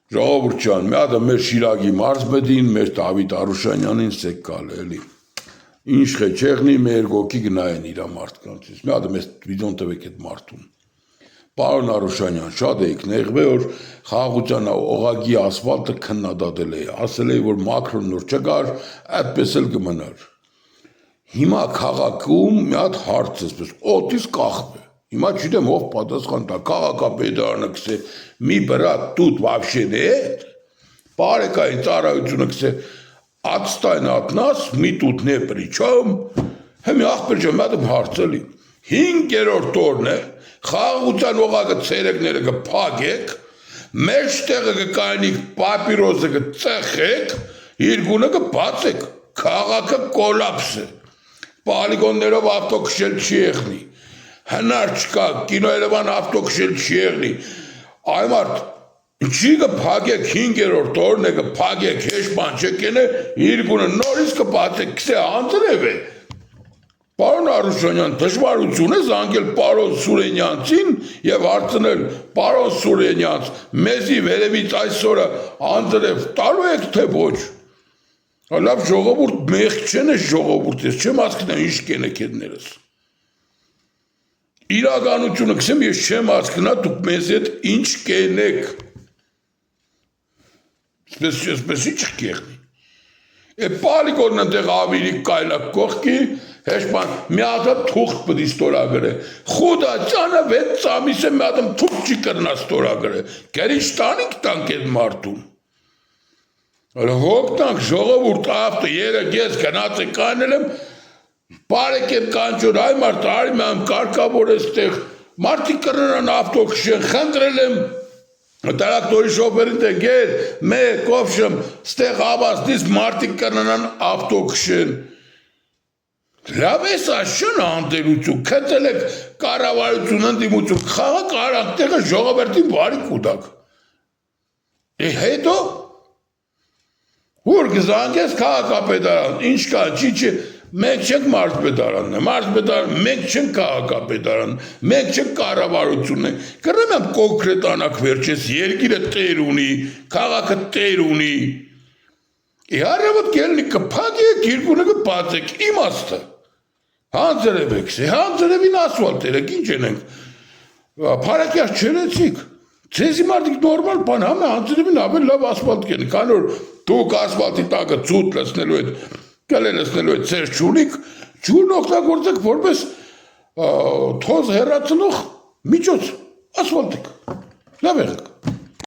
Ժողովուրդ ջան, մի հատ մեր Շիրակի մարզպետին, մեր Դավիթ Արուշանյանին սեք կալ էլի։ Ինչ խեչեղնի մեր գոքի գնային իր մարդկանցից։ Մի հատ մեզ վիդեոն տվեք այդ մարդուն։ Պարոն Արուշանյան, շատ եք նեղվել, որ խաղաղության օղակի ասֆալտը քննադատել է, ասել է, որ մակրոն նոր չկար, այդպես էլ կմնար։ Հիմա քաղաքում մի հատ հարց էսպես, օդից կախվել։ Հիմա չգիտեմ ով պատասխան տա, քաղաքապետարանը կսե, մի брат тут вообще нет։ Բարեկային ծառայությունը կսե, отстань от нас, мы тут не при чем։ Հիմա ախպեր ջան, մի հատ հարցելի։ 5-րդ օրն է, խաղաղության օղակը ցերեկները կփակեք, մեջտեղը կկայնիկ պապիրոսը կծխեք, երկունը կբացեք, քաղաքը կոլապս է։ Պոլիգոններով ավտոքշել չի եղնի։ Հնար չկա, կինո Երևան ավտոքշել չի եղնի։ Այ մարդ, ինչի կփակեք 5-րդ օրն է կփակեք, հեշ բան չկենե, երկունը նորից կբացեք, կսե անձրև է։ Պարոն Արուշանյան, դժվարություն է զանգել պարոն Սուրենյանցին եւ հարցնել պարոն Սուրենյանց, մեզի վերևից այսօրը անձրև տալու եք թե ոչ։ Լավ ժողովուրդ մեղք չեն է ժողովուրդ, ես չեմ հասկնա ինչ կենեք հետներս։ Իրականությունը կսեմ, ես չեմ հասկնա, դուք մեզ հետ ինչ կենեք։ Սպես ինչ կեղնի։ Է պալիգոնն ընդեղ ավիրի կայլակ կողքի, հեշման մի հատը թուղթ պդի ստորագրե։ Խուդա ճանը 6 ամիս է մի հատում թուղթ չի կրնա ստորագրե։ Գերիչ տանիք տանք այդ մարդուն։ Հոգտանք ժողովուրդ ավտը երեք ես գնաց է կանել եմ, բարեք եմ կանչոր այ մարդ արի մեմ կարկավոր է ստեղ, մարդի կրնան ավտոքշեն, խնդրել եմ, տրակտորի շոֆերին թե գեր, մեկ կովշեմ, ստեղ ավասնից մարդի կրնան ավտոքշեն։ Լավ ես աշն անտերություն, կծել եք կառավարություն ընդդիմություն, խաղակ արանք տեղը ժողովրդին բարի կուտակ։ Հետո որ կզանգես քաղաքապետարան, ինչ կա, չի, մենք չենք մարզպետարանն է, մարզպետարան, մենք չենք քաղաքապետարան, մենք չենք կառավարությունն է, կրեմ եմ կոնկրետ անակ վերջես, երկիրը տեր ունի, քաղաքը տեր ունի, իհարևոտ կելնի կփակեք, երկունը կբացեք, իմաստը, հանձրև եք, հանձրևին ասվալտ երեք, ինչ ենենք, պարակյաս չերեցիք, ձեզի մարդիկ նորմալ բան համը հանձրևին ավել լավ ասվալտ կենի, կան որ դուք ասվալտի տակը ծուտ լսնելու հետ, կլեն լսնելու հետ ծեր չունիք, ջուրն օգտագործեք որպես թոզ հեռացնող միջոց, ասվալտիկ, լավ եղեք։